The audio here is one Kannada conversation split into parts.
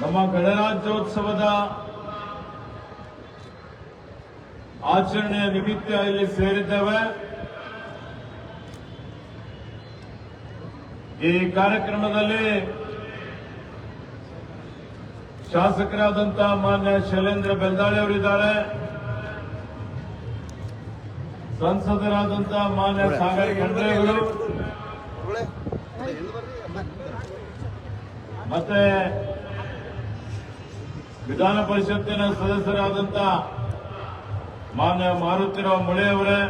ನಮ್ಮ ಗಣರಾಜ್ಯೋತ್ಸವದ ಆಚರಣೆಯ ನಿಮಿತ್ತ ಇಲ್ಲಿ ಸೇರಿದ್ದೇವೆ. ಈ ಕಾರ್ಯಕ್ರಮದಲ್ಲಿ ಶಾಸಕರಾದಂಥ ಮಾನ್ಯ ಶೈಲೇಂದ್ರ ಬೆಲ್ದಾಳೆ ಅವರಿದ್ದಾರೆ, ಸಂಸದರಾದಂಥ ಮಾನ್ಯ ಸಾಗರ್ ಖಂಡ್ರೆ ಅವರು, ಮತ್ತೆ ವಿಧಾನ ಪರಿಷತ್ತಿನ ಸದಸ್ಯರಾದಂಥ ಮಾನ್ಯ ಮಾರುತಿರಾವ್ ಮುಳೆ ಅವರೇ,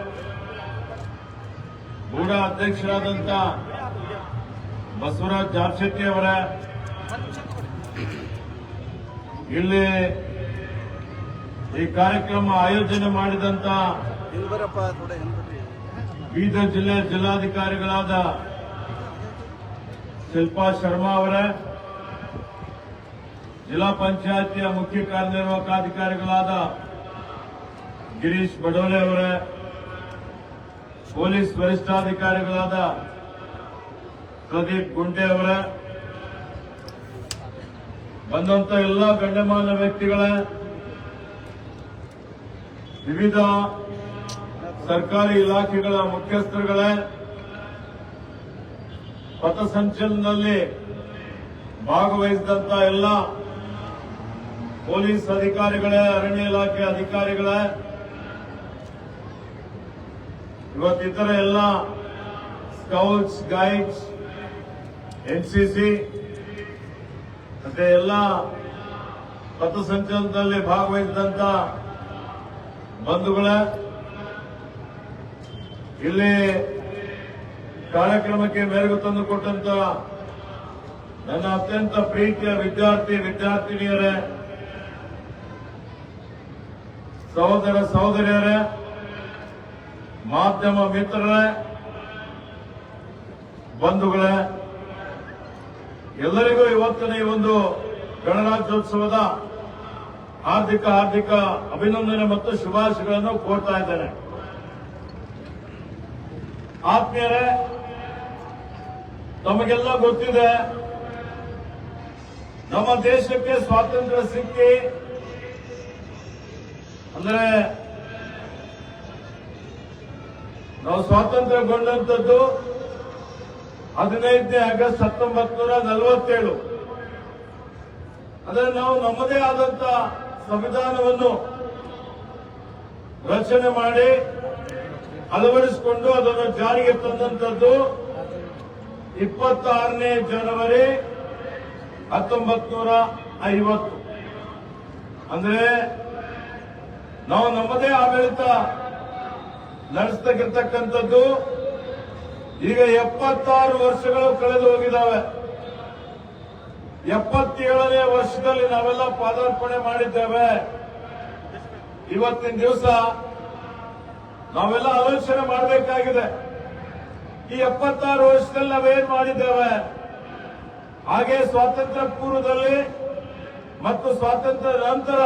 ಗೂಢ ಅಧ್ಯಕ್ಷರಾದಂಥ ಬಸವರಾಜ್ ಜಾರ್ಶೆಟ್ಟಿ ಅವರೇ, ಇಲ್ಲಿ ಈ ಕಾರ್ಯಕ್ರಮ ಆಯೋಜನೆ ಮಾಡಿದಂತ ಬೀದರ್ ಜಿಲ್ಲೆ ಜಿಲ್ಲಾಧಿಕಾರಿಗಳಾದ ಶಿಲ್ಪಾ ಶರ್ಮಾ ಅವರೇ, ಜಿಲ್ಲಾ ಪಂಚಾಯತಿಯ ಮುಖ್ಯ ಕಾರ್ಯನಿರ್ವಾಹಕಾಧಿಕಾರಿಗಳಾದ ಗಿರೀಶ್ ಬಡೋಲೆ ಅವರೇ, ಪೊಲೀಸ್ ವರಿಷ್ಠಾಧಿಕಾರಿಗಳಾದ ಪ್ರದೀಪ್ ಗುಂಟೆ ಅವರೇ, ಬಂದಂತ ಎಲ್ಲ ಗಣ್ಯಮಾನ್ಯ ವ್ಯಕ್ತಿಗಳೇ, ವಿವಿಧ ಸರ್ಕಾರಿ ಇಲಾಖೆಗಳ ಮುಖ್ಯಸ್ಥರುಗಳೇ, ಪಥಸಂಚಲನದಲ್ಲಿ ಭಾಗವಹಿಸಿದಂತ ಎಲ್ಲ ಪೊಲೀಸ್ ಅಧಿಕಾರಿಗಳೇ, ಅರಣ್ಯ ಇಲಾಖೆ ಅಧಿಕಾರಿಗಳೇ, ಇವತ್ತಿತರ ಎಲ್ಲ ಸ್ಕೌಟ್ಸ್ ಗೈಡ್ಸ್, ಎನ್ಸಿಸಿ ಮತ್ತೆ ಎಲ್ಲ ಪಥಸಂಚಲನದಲ್ಲಿ ಭಾಗವಹಿಸಿದಂತ ಬಂಧುಗಳೇ, ಇಲ್ಲಿ ಕಾರ್ಯಕ್ರಮಕ್ಕೆ ಮೆರುಗು ತಂದುಕೊಟ್ಟಂತ ನನ್ನ ಅತ್ಯಂತ ಪ್ರೀತಿಯ ವಿದ್ಯಾರ್ಥಿನಿಯರೇ, ಸಹೋದರ ಸಹೋದರಿಯರೇ, ಮಾಧ್ಯಮ ಮಿತ್ರರೇ, ಬಂಧುಗಳೇ, ಎಲ್ಲರಿಗೂ ಇವತ್ತಿನ ಈ ಒಂದು ಗಣರಾಜ್ಯೋತ್ಸವದ ಹಾರ್ದಿಕ ಅಭಿನಂದನೆ ಮತ್ತು ಶುಭಾಶಯಗಳನ್ನು ಕೋರ್ತಾ ಇದ್ದೇನೆ. ಆತ್ಮೀಯರೇ, ತಮಗೆಲ್ಲ ಗೊತ್ತಿದೆ, ನಮ್ಮ ದೇಶಕ್ಕೆ ಸ್ವಾತಂತ್ರ್ಯ ಸಿಕ್ಕಿ ಅಂದ್ರೆ ನಾವು ಸ್ವಾತಂತ್ರ್ಯಗೊಂಡಂಥದ್ದು 15ನೇ ಆಗಸ್ಟ್ 1947. ಅಂದ್ರೆ ನಾವು ನಮ್ಮದೇ ಆದಂತ ಸಂವಿಧಾನವನ್ನು ರಚನೆ ಮಾಡಿ ಅಳವಡಿಸಿಕೊಂಡು ಅದನ್ನು ಜಾರಿಗೆ ತಂದಂಥದ್ದು 26ನೇ ಜನವರಿ 1950. ಅಂದ್ರೆ ನಾವು ನಮ್ಮದೇ ಆಡಳಿತ ನಡೆಸತಕ್ಕಂಥದ್ದು ಈಗ 76 ವರ್ಷಗಳು ಕಳೆದು ಹೋಗಿದ್ದಾವೆ. 77ನೇ ವರ್ಷದಲ್ಲಿ ನಾವೆಲ್ಲ ಪಾದಾರ್ಪಣೆ ಮಾಡಿದ್ದೇವೆ. ಇವತ್ತಿನ ದಿವಸ ನಾವೆಲ್ಲ ಆಲೋಚನೆ ಮಾಡಬೇಕಾಗಿದೆ, ಈ 76 ವರ್ಷದಲ್ಲಿ ನಾವೇನ್ ಮಾಡಿದ್ದೇವೆ, ಹಾಗೆ ಸ್ವಾತಂತ್ರ್ಯ ಪೂರ್ವದಲ್ಲಿ ಮತ್ತು ಸ್ವಾತಂತ್ರ್ಯ ನಂತರ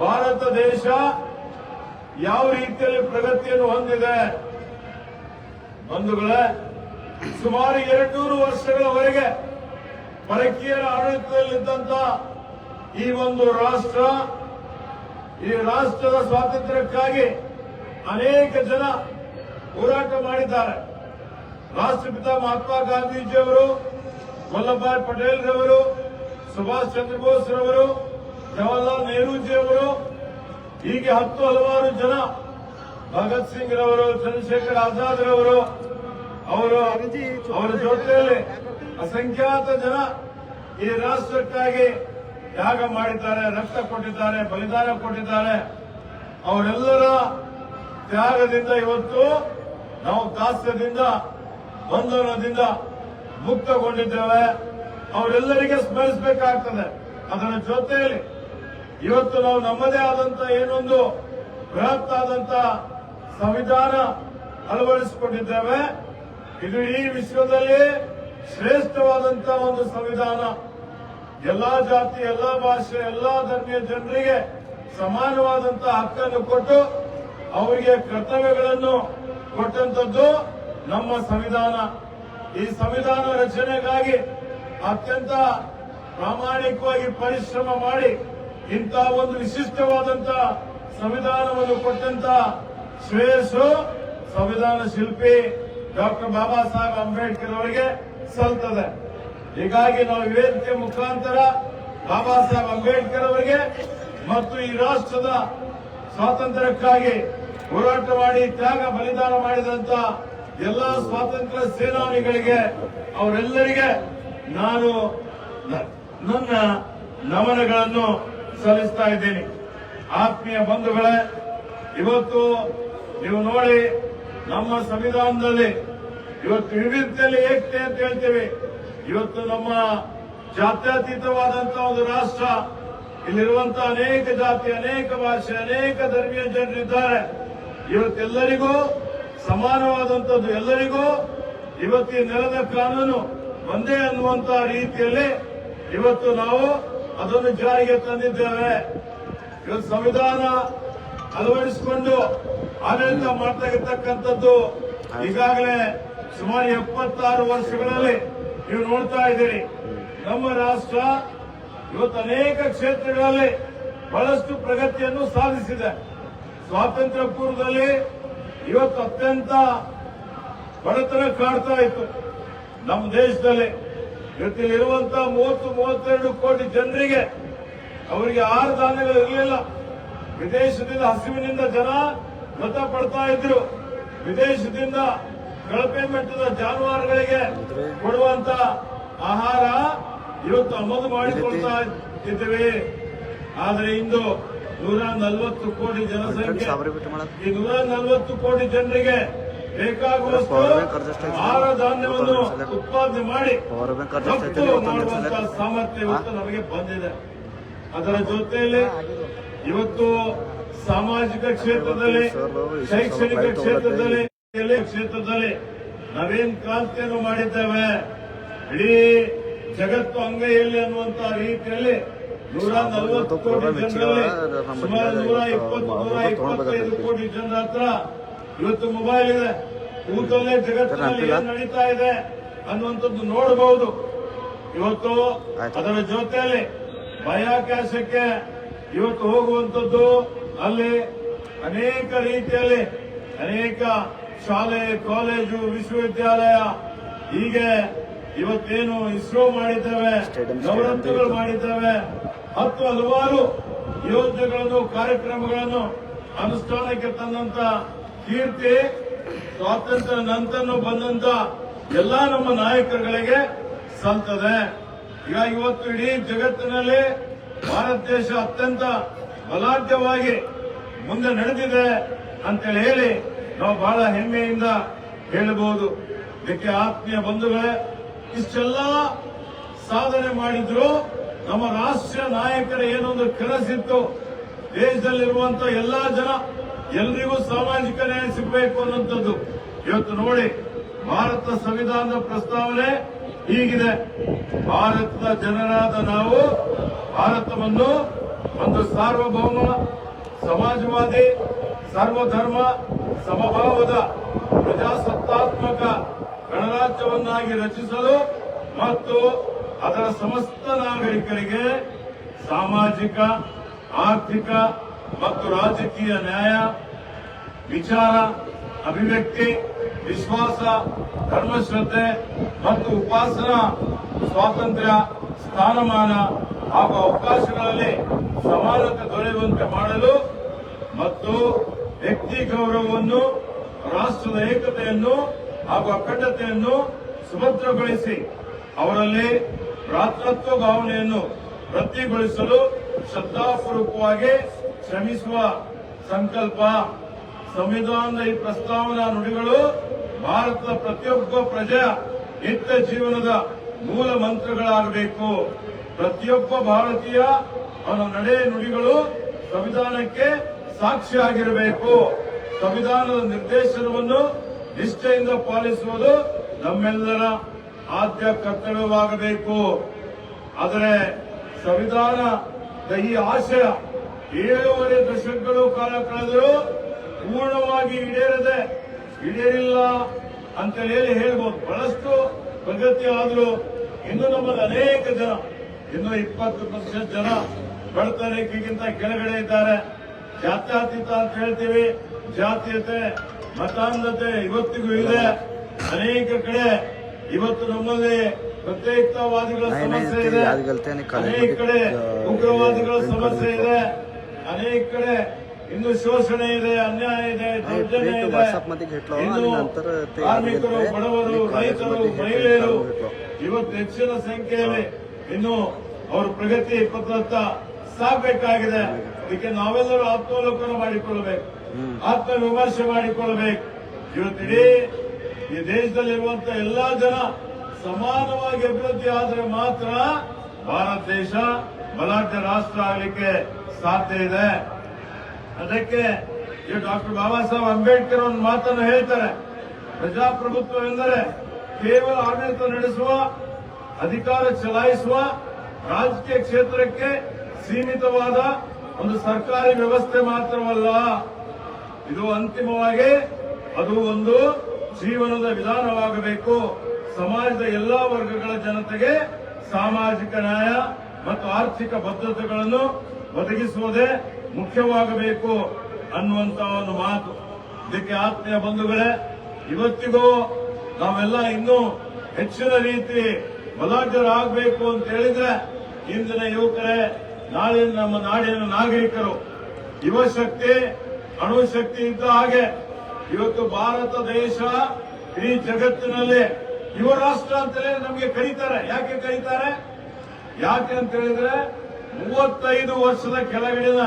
ಭಾರತ ದೇಶ ಯಾವ ರೀತಿಯಲ್ಲಿ ಪ್ರಗತಿಯನ್ನು ಹೊಂದಿದೆ. ಬಂಧುಗಳೇ, ಸುಮಾರು 200 ವರ್ಷಗಳವರೆಗೆ ಪರಕೀಯರ ಆಡಳಿತದಲ್ಲಿದ್ದಂತ ಈ ಒಂದು ರಾಷ್ಟ್ರ, ಈ ರಾಷ್ಟ್ರದ ಸ್ವಾತಂತ್ರ್ಯಕ್ಕಾಗಿ ಅನೇಕ ಜನ ಹೋರಾಟ ಮಾಡಿದ್ದಾರೆ. ರಾಷ್ಟ್ರಪಿತ ಮಹಾತ್ಮ ಗಾಂಧೀಜಿಯವರು, ವಲ್ಲಭಭಾಯ್ ಪಟೇಲ್ ರವರು, ಸುಭಾಷ್ ಚಂದ್ರ ಬೋಸ್ ರವರು, ಜವಾಹರ್ಲಾಲ್ ನೆಹರೂಜಿಯವರು, ಹೀಗೆ ಹಲವಾರು ಜನ, ಭಗತ್ ಸಿಂಗ್ ರವರು, ಚಂದ್ರಶೇಖರ್ ಆಜಾದ್ ರವರು, ಅವರ ಜೊತೆಯಲ್ಲಿ ಅಸಂಖ್ಯಾತ ಜನ ಈ ರಾಷ್ಟ್ರಕ್ಕಾಗಿ ತ್ಯಾಗ ಮಾಡಿದ್ದಾರೆ, ರಕ್ತ ಕೊಟ್ಟಿದ್ದಾರೆ, ಬಲಿದಾನ ಕೊಟ್ಟಿದ್ದಾರೆ. ಅವರೆಲ್ಲರ ತ್ಯಾಗದಿಂದ ಇವತ್ತು ನಾವು ದಾಸ್ಯದಿಂದ, ಬಂಧನದಿಂದ ಮುಕ್ತಗೊಂಡಿದ್ದೇವೆ. ಅವರೆಲ್ಲರಿಗೆ ಸ್ಮರಿಸಬೇಕಾಗ್ತದೆ. ಅದರ ಜೊತೆಯಲ್ಲಿ ಇವತ್ತು ನಾವು ನಮ್ಮದೇ ಆದಂತ ಏನೊಂದು ಬೃಹತ್ ಆದಂತ ಸಂವಿಧಾನ ಅಳವಡಿಸಿಕೊಂಡಿದ್ದೇವೆ. ಇದು ಈ ವಿಶ್ವದಲ್ಲಿ ಶ್ರೇಷ್ಠವಾದಂತ ಒಂದು ಸಂವಿಧಾನ. ಎಲ್ಲಾ ಜಾತಿ, ಎಲ್ಲಾ ಭಾಷೆ, ಎಲ್ಲಾ ಧರ್ಮೀಯ ಜನರಿಗೆ ಸಮಾನವಾದಂತ ಹಕ್ಕನ್ನು ಕೊಟ್ಟು ಅವರಿಗೆ ಕರ್ತವ್ಯಗಳನ್ನು ಕೊಟ್ಟಂತದ್ದು ನಮ್ಮ ಸಂವಿಧಾನ. ಈ ಸಂವಿಧಾನ ರಚನೆಗಾಗಿ ಅತ್ಯಂತ ಪ್ರಾಮಾಣಿಕವಾಗಿ ಪರಿಶ್ರಮ ಮಾಡಿ ಇಂಥ ಒಂದು ವಿಶಿಷ್ಟವಾದಂತ ಸಂವಿಧಾನವನ್ನು ಕೊಟ್ಟಂತ ಶ್ರೇಯಸ್ಸು ಸಂವಿಧಾನ ಶಿಲ್ಪಿ ಡಾಕ್ಟರ್ ಬಾಬಾ ಸಾಹೇಬ್ ಅಂಬೇಡ್ಕರ್ ಅವರಿಗೆ ಸಲ್ತದೆ. ಹೀಗಾಗಿ ನಾವು ವೇದಿಕೆ ಮುಖಾಂತರ ಬಾಬಾ ಸಾಹೇಬ್ ಅಂಬೇಡ್ಕರ್ ಅವರಿಗೆ ಮತ್ತು ಈ ರಾಷ್ಟ್ರದ ಸ್ವಾತಂತ್ರ್ಯಕ್ಕಾಗಿ ಹೋರಾಟ ಮಾಡಿ ತ್ಯಾಗ ಬಲಿದಾನ ಮಾಡಿದಂತ ಎಲ್ಲಾ ಸ್ವಾತಂತ್ರ್ಯ ಸೇನಾನಿಗಳಿಗೆ ಅವರೆಲ್ಲರಿಗೆ ನಾನು ನನ್ನ ನಮನಗಳನ್ನು ಸಲ್ಲಿಸ್ತಾ ಇದ್ದೇನೆ. ಆತ್ಮೀಯ ಬಂಧುಗಳೇ, ಇವತ್ತು ನೀವು ನೋಡಿ ನಮ್ಮ ಸಂವಿಧಾನದಲ್ಲಿ ಇವತ್ತು ವಿವಿಧತೆಯಲ್ಲಿ ಏಕತೆ ಅಂತ ಹೇಳ್ತೇವೆ. ಇವತ್ತು ನಮ್ಮ ಜಾತ್ಯತೀತವಾದಂತಹ ಒಂದು ರಾಷ್ಟ್ರ, ಇಲ್ಲಿರುವಂತಹ ಅನೇಕ ಜಾತಿ, ಅನೇಕ ಭಾಷೆ, ಅನೇಕ ಧರ್ಮೀಯ ಜನರಿದ್ದಾರೆ. ಇವತ್ತೆಲ್ಲರಿಗೂ ಸಮಾನವಾದಂಥದ್ದು, ಎಲ್ಲರಿಗೂ ಇವತ್ತು ಈ ನೆಲದ ಕಾನೂನು ಒಂದೇ ಅನ್ನುವಂತಹ ರೀತಿಯಲ್ಲಿ ಇವತ್ತು ನಾವು ಅದನ್ನು ಜಾರಿಗೆ ತಂದಿದ್ದೇವೆ. ಇವತ್ತು ಸಂವಿಧಾನ ಅಳವಡಿಸಿಕೊಂಡು ಆಡಳಿತ ಮಾಡ್ತಾ ಇರ್ತಕ್ಕಂಥದ್ದು ಈಗಾಗಲೇ ಸುಮಾರು 76 ವರ್ಷಗಳಲ್ಲಿ ನೀವು ನೋಡ್ತಾ ಇದ್ದೀರಿ. ನಮ್ಮ ರಾಷ್ಟ್ರ ಇವತ್ತು ಅನೇಕ ಕ್ಷೇತ್ರಗಳಲ್ಲಿ ಬಹಳಷ್ಟು ಪ್ರಗತಿಯನ್ನು ಸಾಧಿಸಿದೆ. ಸ್ವಾತಂತ್ರ್ಯ ಪೂರ್ವದಲ್ಲಿ ಇವತ್ತು ಅತ್ಯಂತ ಬಡತನ ಕಾಡ್ತಾ ಇತ್ತು ನಮ್ಮ ದೇಶದಲ್ಲಿ. ಇವತ್ತಿರುವಂತಹ 30-32 ಕೋಟಿ ಜನರಿಗೆ ಅವರಿಗೆ ಆಹಾರ ಧಾನ್ಯಗಳು ಇರಲಿಲ್ಲ. ವಿದೇಶದಿಂದ ಹಸಿವಿನಿಂದ ಜನ ಮೃತ ಪಡ್ತಾ ಇದ್ರು. ವಿದೇಶದಿಂದ ಕಳಪೆ ಮಟ್ಟದ ಜಾನುವಾರುಗಳಿಗೆ ಕೊಡುವಂತ ಆಹಾರ ಇವತ್ತು ಆಮದು ಮಾಡಿಕೊಳ್ತಾ ಇದ್ದೇವೆ. ಆದರೆ ಇಂದು 140 ಕೋಟಿ ಜನಸಂಖ್ಯೆ, ಈ 140 ಕೋಟಿ ಜನರಿಗೆ ಬೇಕಾಗುವಷ್ಟು ಆಹಾರ ಧಾನ್ಯವನ್ನು ಉತ್ಪಾದನೆ ಮಾಡಿ ರಫ್ತು ಮಾಡುವಂತಹ ಸಾಮರ್ಥ್ಯ ಇವತ್ತು ನಮಗೆ ಬಂದಿದೆ. ಅದರ ಜೊತೆಯಲ್ಲಿ ಇವತ್ತು ಸಾಮಾಜಿಕ ಕ್ಷೇತ್ರದಲ್ಲಿ, ಶೈಕ್ಷಣಿಕ ಕ್ಷೇತ್ರದಲ್ಲಿ ನಾವೇನ್ ಕ್ರಾಂತಿಯನ್ನು ಮಾಡಿದ್ದೇವೆ. ಇಡೀ ಜಗತ್ತು ಅಂಗೈಯಲ್ಲಿ ಅನ್ನುವಂತಹ ರೀತಿಯಲ್ಲಿ 140 ಕೋಟಿ ಜನರಲ್ಲಿ ಸುಮಾರು 120-125 ಕೋಟಿ ಜನರ ಹತ್ರ ಇವತ್ತು ಮೊಬೈಲ್ ಇದೆ. ಕೂತಲ್ಲೇ ಜಗತ್ತಿನಲ್ಲಿ ಏನ್ ನಡೀತಾ ಇದೆ ಅನ್ನುವಂಥದ್ದು ನೋಡಬಹುದು. ಇವತ್ತು ಅದರ ಜೊತೆಯಲ್ಲಿ ಬಾಹ್ಯಾಕಾಶಕ್ಕೆ ಇವತ್ತು ಹೋಗುವಂಥದ್ದು, ಅಲ್ಲಿ ಅನೇಕ ರೀತಿಯಲ್ಲಿ ಅನೇಕ ಶಾಲೆ, ಕಾಲೇಜು, ವಿಶ್ವವಿದ್ಯಾಲಯ, ಹೀಗೆ ಇವತ್ತೇನು ಇಸ್ರೋ ಮಾಡಿದ್ದೇವೆ, ನವರತ್ನಗಳು ಮಾಡಿದ್ದೇವೆ, ಹಲವಾರು ಯೋಜನೆಗಳನ್ನು, ಕಾರ್ಯಕ್ರಮಗಳನ್ನು ಅನುಷ್ಠಾನಕ್ಕೆ ತಂದಂತ ಕೀರ್ತಿ ಸ್ವಾತಂತ್ರ್ಯ ನಂತರ ಬಂದಂತ ಎಲ್ಲಾ ನಮ್ಮ ನಾಯಕರುಗಳಿಗೆ ಸಲ್ತದೆ. ಈಗ ಇವತ್ತು ಇಡೀ ಜಗತ್ತಿನಲ್ಲಿ ಭಾರತ ದೇಶ ಅತ್ಯಂತ ಬಲಾಢ್ಯವಾಗಿ ಮುಂದೆ ನಡೆದಿದೆ ಅಂತೇಳಿ ಹೇಳಿ ನಾವು ಬಹಳ ಹೆಮ್ಮೆಯಿಂದ ಹೇಳಬಹುದು. ಇದಕ್ಕೆ ಆತ್ಮೀಯ ಬಂಧುಗಳೇ, ಇಷ್ಟೆಲ್ಲ ಸಾಧನೆ ಮಾಡಿದ್ರು ನಮ್ಮ ರಾಷ್ಟ್ರೀಯ ನಾಯಕರ ಏನೊಂದು ಕನಸಿತ್ತು, ದೇಶದಲ್ಲಿರುವಂತಹ ಎಲ್ಲಾ ಜನ ಎಲ್ರಿಗೂ ಸಾಮಾಜಿಕ ನ್ಯಾಯ ಸಿಗಬೇಕು ಅನ್ನುವಂಥದ್ದು. ಇವತ್ತು ನೋಡಿ, ಭಾರತ ಸಂವಿಧಾನದ ಪ್ರಸ್ತಾವನೆ ಹೀಗಿದೆ: ಭಾರತದ ಜನರಾದ ನಾವು ಭಾರತವನ್ನು ಒಂದು ಸಾರ್ವಭೌಮ, ಸಮಾಜವಾದಿ, ಸರ್ವಧರ್ಮ ಸಮಭಾವದ ಪ್ರಜಾಸತ್ತಾತ್ಮಕ ಗಣರಾಜ್ಯವನ್ನಾಗಿ ರಚಿಸಲು ಮತ್ತು ಅದರ ಸಮಸ್ತ ನಾಗರಿಕರಿಗೆ ಸಾಮಾಜಿಕ, ಆರ್ಥಿಕ ಮತ್ತು ರಾಜಕೀಯ ನ್ಯಾಯ, ವಿಚಾರ, ಅಭಿವ್ಯಕ್ತಿ, ವಿಶ್ವಾಸ, ಧರ್ಮಶ್ರದ್ಧೆ ಮತ್ತು ಉಪಾಸನಾ ಸ್ವಾತಂತ್ರ್ಯ, ಸ್ಥಾನಮಾನ ಹಾಗೂ ಅವಕಾಶಗಳಲ್ಲಿ ಸಮಾನತೆ ದೊರೆಯುವಂತೆ ಮಾಡಲು ಮತ್ತು ವ್ಯಕ್ತಿ ಗೌರವವನ್ನು, ರಾಷ್ಟ್ರದ ಏಕತೆಯನ್ನು ಹಾಗೂ ಅಖಂಡತೆಯನ್ನು ಸುಭದ್ರಗೊಳಿಸಿ ಅವರಲ್ಲಿ ಭ್ರಾತೃತ್ವ ಭಾವನೆಯನ್ನು ವೃದ್ಧಿಗೊಳಿಸಲು ಶ್ರದ್ಧಾಪೂರ್ವಕವಾಗಿ ಶ್ರಮಿಸುವ ಸಂಕಲ್ಪ. ಸಂವಿಧಾನದ ಈ ಪ್ರಸ್ತಾವನಾ ನುಡಿಗಳು ಭಾರತದ ಪ್ರತಿಯೊಬ್ಬ ಪ್ರಜೆಯ ನಿತ್ಯ ಜೀವನದ ಮೂಲ ಮಂತ್ರಗಳಾಗಬೇಕು. ಪ್ರತಿಯೊಬ್ಬ ಭಾರತೀಯ ಅವನ ನಡೆ ನುಡಿಗಳು ಸಂವಿಧಾನಕ್ಕೆ ಸಾಕ್ಷಿಯಾಗಿರಬೇಕು. ಸಂವಿಧಾನದ ನಿರ್ದೇಶನವನ್ನು ನಿಷ್ಠೆಯಿಂದ ಪಾಲಿಸುವುದು ನಮ್ಮೆಲ್ಲರ ಆದ್ಯ ಕರ್ತವ್ಯವಾಗಬೇಕು. ಆದರೆ ಸಂವಿಧಾನದ ಈ ಆಶಯ 7.5 ದಶಕಗಳು ಕಾಲ ಕಳೆದರೂ ಪೂರ್ಣವಾಗಿ ಈಡೇರಿಲ್ಲ ಅಂತ ಹೇಳ್ಬೋದು. ಬಹಳಷ್ಟು ಪ್ರಗತಿ ಆದರೂ ಇನ್ನು ನಮ್ಮಲ್ಲಿ ಅನೇಕ ಜನ ಇನ್ನು 20% ಜನ ಬಡತನ ರೇಖೆಗಿಂತ ಕೆಳಗಡೆ ಇದ್ದಾರೆ. ಜಾತ್ಯತೀತ ಅಂತ ಹೇಳ್ತೀವಿ, ಜಾತೀಯತೆ ಮತಾಂಧತೆ ಇವತ್ತಿಗೂ ಇದೆ. ಅನೇಕ ಕಡೆ ಇವತ್ತು ನಮ್ಮಲ್ಲಿ ಪ್ರತ್ಯೇಕತಾವಾದಿಗಳ ಸಮಸ್ಯೆ ಇದೆ, ಅನೇಕ ಕಡೆ ಉಗ್ರವಾದಿಗಳ ಸಮಸ್ಯೆ ಇದೆ, ಅನೇಕ ಕಡೆ ಇನ್ನು ಶೋಷಣೆ ಇದೆ, ಅನ್ಯಾಯ ಇದೆ, ದೌರ್ಜನ್ಯ ಇದೆ. ಇನ್ನು ಕಾರ್ಮಿಕರು, ಬಡವರು, ರೈತರು, ಮಹಿಳೆಯರು ಇವತ್ತು ಹೆಚ್ಚಿನ ಸಂಖ್ಯೆಯಲ್ಲಿ ಇನ್ನು ಅವರ ಪ್ರಗತಿ ಪತ್ರದತ್ತ ಸಾಗಬೇಕಾಗಿದೆ. ಇದಕ್ಕೆ ನಾವೆಲ್ಲರೂ ಆತ್ಮಾವಲೋಕನ ಮಾಡಿಕೊಳ್ಳಬೇಕು, ಆತ್ಮವಿಮರ್ಶೆ ಮಾಡಿಕೊಳ್ಳಬೇಕು. ಇವತ್ತಿಡೀ ಈ ದೇಶದಲ್ಲಿರುವಂತಹ ಎಲ್ಲಾ ಜನ ಸಮಾನವಾಗಿ ಅಭಿವೃದ್ಧಿ ಆದರೆ ಮಾತ್ರ ಭಾರತ ದೇಶ ಬಲಾಢ್ಯ ರಾಷ್ಟ್ರ ಆಗಲಿಕ್ಕೆ ಸಾಧ್ಯ ಇದೆ. ಅದಕ್ಕೆ ಡಾಕ್ಟರ್ ಬಾಬಾ ಸಾಹೇಬ್ ಅಂಬೇಡ್ಕರ್ ಒಂದು ಮಾತನ್ನು ಹೇಳ್ತಾರೆ, ಪ್ರಜಾಪ್ರಭುತ್ವವೆಂದರೆ ಕೇವಲ ಆಡಳಿತ ನಡೆಸುವ, ಅಧಿಕಾರ ಚಲಾಯಿಸುವ, ರಾಜಕೀಯ ಕ್ಷೇತ್ರಕ್ಕೆ ಸೀಮಿತವಾದ ಒಂದು ಸರ್ಕಾರಿ ವ್ಯವಸ್ಥೆ ಮಾತ್ರವಲ್ಲ, ಇದು ಅಂತಿಮವಾಗಿ ಅದು ಒಂದು ಜೀವನದ ವಿಧಾನವಾಗಬೇಕು. ಸಮಾಜದ ಎಲ್ಲಾ ವರ್ಗಗಳ ಜನತೆಗೆ ಸಾಮಾಜಿಕ ನ್ಯಾಯ ಮತ್ತು ಆರ್ಥಿಕ ಭದ್ರತೆಗಳನ್ನು ಒದಗಿಸುವುದೇ ಮುಖ್ಯವಾಗಬೇಕು ಅನ್ನುವಂತ ಒಂದು ಮಾತು. ಇದಕ್ಕೆ ಆತ್ಮೀಯ ಬಂಧುಗಳೇ, ಇವತ್ತಿಗೂ ನಾವೆಲ್ಲ ಇನ್ನೂ ಹೆಚ್ಚಿನ ರೀತಿ ಬಲಾಢ್ಯರಾಗಬೇಕು ಅಂತ ಹೇಳಿದ್ರೆ ಇಂದಿನ ಯುವಕರೇ ನಾಳಿನ ನಮ್ಮ ನಾಡಿನ ನಾಗರಿಕರು. ಯುವ ಶಕ್ತಿ ಅಣುಶಕ್ತಿ ಇದ್ದ ಹಾಗೆ ಇವತ್ತು ಭಾರತ ದೇಶ ಇಡೀ ಜಗತ್ತಿನಲ್ಲಿ ಯುವ ರಾಷ್ಟ್ರ ಅಂತಲೇ ನಮಗೆ ಕರೀತಾರೆ. ಯಾಕೆ ಕರೀತಾರೆ? ಯಾಕೆ ಅಂತ ಹೇಳಿದ್ರೆ 35 ವರ್ಷದ ಕೆಳಗಡೆನ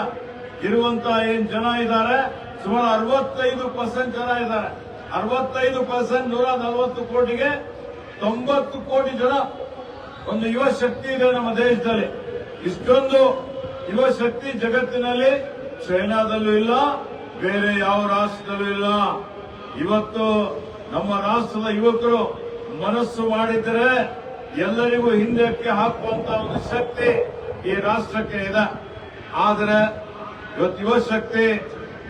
ಇರುವಂತಹ ಏನ್ ಜನ ಇದ್ದಾರೆ, ಸುಮಾರು 65% ಜನ ಇದ್ದಾರೆ. 65% 140 ಕೋಟಿಗೆ 90 ಕೋಟಿ ಜನ ಒಂದು ಯುವ ಶಕ್ತಿ ಇದೆ ನಮ್ಮ ದೇಶದಲ್ಲಿ. ಇಷ್ಟೊಂದು ಯುವ ಶಕ್ತಿ ಜಗತ್ತಿನಲ್ಲಿ ಚೈನಾದಲ್ಲೂ ಇಲ್ಲ, ಬೇರೆ ಯಾವ ರಾಷ್ಟ್ರದಲ್ಲೂ ಇಲ್ಲ. ಇವತ್ತು ನಮ್ಮ ರಾಷ್ಟ್ರದ ಯುವಕರು ಮನಸ್ಸು ಮಾಡಿದರೆ ಎಲ್ಲರಿಗೂ ಹಿಂದಕ್ಕೆ ಹಾಕುವಂತಹ ಒಂದು ಶಕ್ತಿ ಈ ರಾಷ್ಟ್ರಕ್ಕೆ ಇದೆ. ಆದರೆ ಇವತ್ತು ಯುವ ಶಕ್ತಿ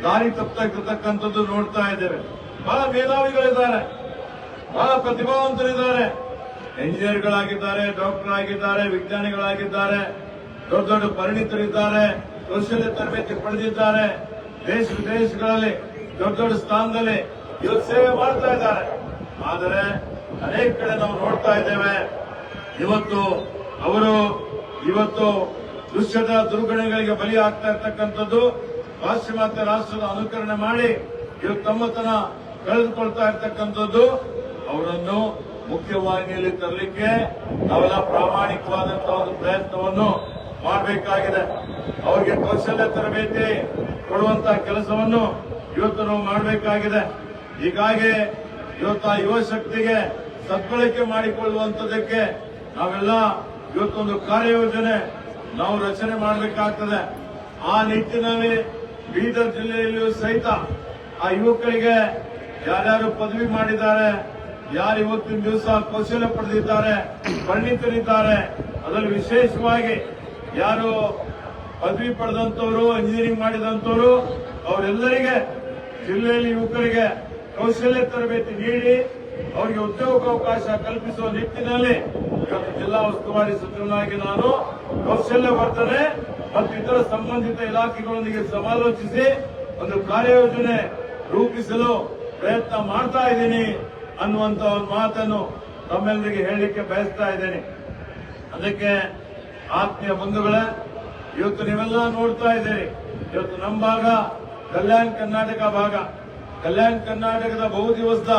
ದಾರಿ ತಪ್ಪತಕ್ಕಂಥದ್ದು ನೋಡ್ತಾ ಇದ್ದೇವೆ. ಬಹಳ ಮೇಧಾವಿಗಳಿದ್ದಾರೆ, ಬಹಳ ಪ್ರತಿಭಾವಂತರಿದ್ದಾರೆ, ಎಂಜಿನಿಯರ್ಗಳಾಗಿದ್ದಾರೆ, ಡಾಕ್ಟರ್ ಆಗಿದ್ದಾರೆ, ವಿಜ್ಞಾನಿಗಳಾಗಿದ್ದಾರೆ, ದೊಡ್ಡ ದೊಡ್ಡ ಪರಿಣಿತರಿದ್ದಾರೆ, ಕೌಶಲ್ಯ ತರಬೇತಿ ಪಡೆದಿದ್ದಾರೆ, ದೇಶ ವಿದೇಶಗಳಲ್ಲಿ ದೊಡ್ಡ ದೊಡ್ಡ ಸ್ಥಾನದಲ್ಲಿ ಇವತ್ತು ಸೇವೆ ಮಾಡ್ತಾ ಇದ್ದಾರೆ. ಆದರೆ ಅನೇಕ ಕಡೆ ನಾವು ನೋಡ್ತಾ ಇದ್ದೇವೆ, ಇವತ್ತು ದುಶ್ಚಟ ದುರ್ಗಣಗಳಿಗೆ ಬಲಿ ಆಗ್ತಾ ಇರ್ತಕ್ಕಂಥದ್ದು, ಪಾಶ್ಚಿಮಾತ್ಯ ರಾಷ್ಟ್ರದ ಅನುಕರಣೆ ಮಾಡಿ ಇವತ್ತು ತಮ್ಮತನ ಕಳೆದುಕೊಳ್ತಾ ಇರ್ತಕ್ಕಂಥದ್ದು. ಅವರನ್ನು ಮುಖ್ಯವಾಹಿನಿಯಲ್ಲಿ ತರಲಿಕ್ಕೆ ನಾವೆಲ್ಲ ಪ್ರಾಮಾಣಿಕವಾದಂತಹ ಒಂದು ಪ್ರಯತ್ನವನ್ನು ಮಾಡಬೇಕಾಗಿದೆ. ಅವರಿಗೆ ಕೌಶಲ್ಯ ತರಬೇತಿ ಕೊಡುವಂತಹ ಕೆಲಸವನ್ನು ಇವತ್ತು ನಾವು ಮಾಡಬೇಕಾಗಿದೆ. ಹೀಗಾಗಿ ಇವತ್ತು ಆ ಯುವ ಶಕ್ತಿಗೆ ಸದ್ಬಳಕೆ ಮಾಡಿಕೊಳ್ಳುವಂತದಕ್ಕೆ ನಾವೆಲ್ಲ ಇವತ್ತೊಂದು ಕಾರ್ಯಯೋಜನೆ ನಾವು ರಚನೆ ಮಾಡಬೇಕಾಗ್ತದೆ. ಆ ನಿಟ್ಟಿನಲ್ಲಿ ಬೀದರ್ ಜಿಲ್ಲೆಯಲ್ಲಿಯೂ ಸಹಿತ ಆ ಯುವಕರಿಗೆ ಯಾರ್ಯಾರು ಪದವಿ ಮಾಡಿದ್ದಾರೆ, ಯಾರು ಇವತ್ತಿನ ದಿವಸ ಕೌಶಲ್ಯ ಪಡೆದಿದ್ದಾರೆ, ಪರಿಣಿತರಿದ್ದಾರೆ, ಅದರಲ್ಲಿ ವಿಶೇಷವಾಗಿ ಯಾರು ಪದವಿ ಪಡೆದಂತವರು, ಇಂಜಿನಿಯರಿಂಗ್ ಮಾಡಿದಂತವರು, ಅವರೆಲ್ಲರಿಗೆ ಜಿಲ್ಲೆಯಲ್ಲಿ ಯುವಕರಿಗೆ ಕೌಶಲ್ಯ ತರಬೇತಿ ನೀಡಿ ಅವರಿಗೆ ಉದ್ಯೋಗಾವಕಾಶ ಕಲ್ಪಿಸುವ ನಿಟ್ಟಿನಲ್ಲಿ ಇವತ್ತು ಜಿಲ್ಲಾ ಉಸ್ತುವಾರಿ ಸಚಿವನಾಗಿ ನಾನು ಕೌಶಲ್ಯ ವರ್ಧನೆ ಮತ್ತು ಇತರ ಸಂಬಂಧಿತ ಇಲಾಖೆಗಳೊಂದಿಗೆ ಸಮಾಲೋಚಿಸಿ ಒಂದು ಕಾರ್ಯಯೋಜನೆ ರೂಪಿಸಲು ಪ್ರಯತ್ನ ಮಾಡ್ತಾ ಇದ್ದೀನಿ ಅನ್ನುವಂತ ಒಂದು ಮಾತನ್ನು ತಮ್ಮೆಲ್ಲರಿಗೆ ಹೇಳಲಿಕ್ಕೆ ಬಯಸ್ತಾ ಇದ್ದೇನೆ. ಅದಕ್ಕೆ ಆತ್ಮೀಯ ಬಂಧುಗಳೇ, ಇವತ್ತು ನೀವೆಲ್ಲ ನೋಡ್ತಾ ಇದ್ದೀರಿ, ಇವತ್ತು ನಮ್ಮ ಭಾಗ ಕಲ್ಯಾಣ ಕರ್ನಾಟಕ ಭಾಗ, ಕಲ್ಯಾಣ ಕರ್ನಾಟಕದ ಬಹುದಿವಸದ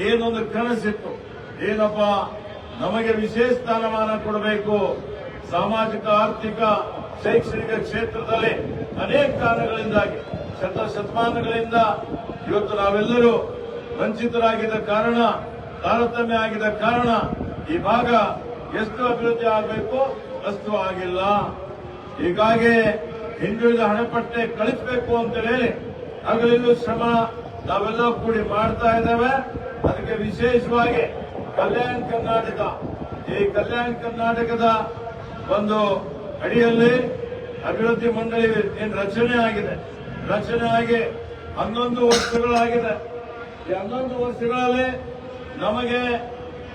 ಏನೊಂದು ಕನಸಿತ್ತು, ಏನಪ್ಪ ನಮಗೆ ವಿಶೇಷ ಸ್ಥಾನಮಾನ ಕೊಡಬೇಕು, ಸಾಮಾಜಿಕ ಆರ್ಥಿಕ ಶೈಕ್ಷಣಿಕ ಕ್ಷೇತ್ರದಲ್ಲಿ ಅನೇಕ ಕಾರಣಗಳಿಂದಾಗಿ ಶತಮಾನಗಳಿಂದ ಇವತ್ತು ನಾವೆಲ್ಲರೂ ವಂಚಿತರಾಗಿದ್ದ ಕಾರಣ, ತಾರತಮ್ಯ ಆಗಿದ್ದ ಕಾರಣ ಈ ಭಾಗ ಎಷ್ಟು ಅಭಿವೃದ್ಧಿ ಆಗಬೇಕು ಅಷ್ಟು ಆಗಿಲ್ಲ. ಹೀಗಾಗಿ ಹಿಂದುಳಿದ ಹಣಪಟ್ಟೆ ಕಳಿಸಬೇಕು ಅಂತ ಹೇಳಿ ಹಗಲಿಲ್ಲೂ ಶ್ರಮ ನಾವೆಲ್ಲ ಕೂಡಿ ಮಾಡ್ತಾ ಇದ್ದೇವೆ. ಅದಕ್ಕೆ ವಿಶೇಷವಾಗಿ ಕಲ್ಯಾಣ ಕರ್ನಾಟಕ, ಈ ಕಲ್ಯಾಣ ಕರ್ನಾಟಕದ ಒಂದು ಅಡಿಯಲ್ಲಿ ಅಭಿವೃದ್ಧಿ ಮಂಡಳಿ ಏನು ರಚನೆ ಆಗಿದೆ, ರಚನೆ ಆಗಿ 11 ವರ್ಷಗಳಾಗಿದೆ. ಈ 11 ವರ್ಷಗಳಲ್ಲಿ ನಮಗೆ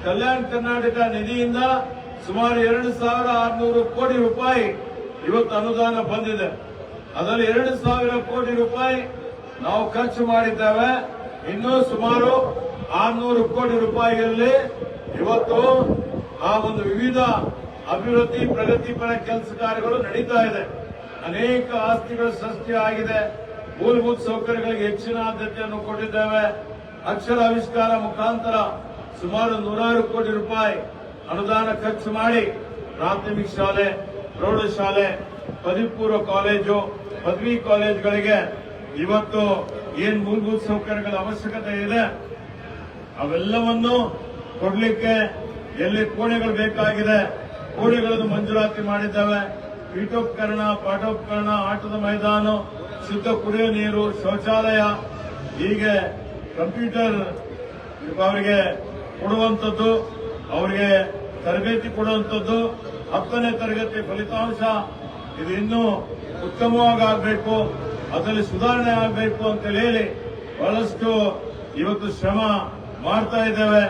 ಕಲ್ಯಾಣ ಕರ್ನಾಟಕ ನಿಧಿಯಿಂದ ಸುಮಾರು 2,600 ಕೋಟಿ ರೂಪಾಯಿ ಇವತ್ತು ಅನುದಾನ ಬಂದಿದೆ. ಅದರಲ್ಲಿ 2,000 ಕೋಟಿ ರೂಪಾಯಿ ನಾವು ಖರ್ಚು ಮಾಡಿದ್ದೇವೆ. ಇನ್ನೂ ಸುಮಾರು 600 ಕೋಟಿ ರೂಪಾಯಿಯಲ್ಲಿ ಇವತ್ತು ಆ ಒಂದು ವಿವಿಧ ಅಭಿವೃದ್ಧಿ ಪ್ರಗತಿಪರ ಕೆಲಸ ಕಾರ್ಯಗಳು ನಡೀತಾ ಇದೆ. ಅನೇಕ ಆಸ್ತಿಗಳು ಸೃಷ್ಟಿ ಆಗಿದೆ. ಮೂಲಭೂತ ಸೌಕರ್ಯಗಳಿಗೆ ಹೆಚ್ಚಿನ ಆದ್ಯತೆಯನ್ನು ಕೊಟ್ಟಿದ್ದೇವೆ. ಅಕ್ಷರ ಆವಿಷ್ಕಾರ ಮುಖಾಂತರ ಸುಮಾರು 106 ಕೋಟಿ ರೂಪಾಯಿ ಅನುದಾನ ಖರ್ಚು ಮಾಡಿ ಪ್ರಾಥಮಿಕ ಶಾಲೆ, ಪ್ರೌಢಶಾಲೆ, ಪದವಿ ಪೂರ್ವ ಕಾಲೇಜು, ಪದವಿ ಕಾಲೇಜುಗಳಿಗೆ ಇವತ್ತು ಏನ್ ಮೂಲಭೂತ ಸೌಕರ್ಯಗಳ ಅವಶ್ಯಕತೆ ಇದೆ ಅವೆಲ್ಲವನ್ನು ಕೊಡ್ಲಿಕ್ಕೆ ಎಲ್ಲಿ ಕೋಣೆಗಳು ಬೇಕಾಗಿದೆ ಕೋಣೆಗಳನ್ನು ಮಂಜೂರಾತಿ ಮಾಡಿದ್ದೇವೆ. ಪೀಠೋಪಕರಣ, ಪಾಠೋಪಕರಣ, ಆಟದ ಮೈದಾನ, ಶುದ್ಧ ಕುಡಿಯುವ ನೀರು, ಶೌಚಾಲಯ, ಹೀಗೆ ಕಂಪ್ಯೂಟರ್ ಅವರಿಗೆ ಕೊಡುವಂಥದ್ದು, ಅವರಿಗೆ ತರಬೇತಿ ಕೊಡುವಂಥದ್ದು, 10ನೇ ತರಗತಿ ಫಲಿತಾಂಶ ಇದು ಇನ್ನೂ ಉತ್ತಮವಾಗಿ ಆಗಬೇಕು, ಅದರಲ್ಲಿ ಸುಧಾರಣೆ ಆಗಬೇಕು ಅಂತ ಹೇಳಿ ಬಹಳಷ್ಟು ಇವತ್ತು ಶ್ರಮ ಮಾಡ್ತಾ ಇದ್ದೇವೆ.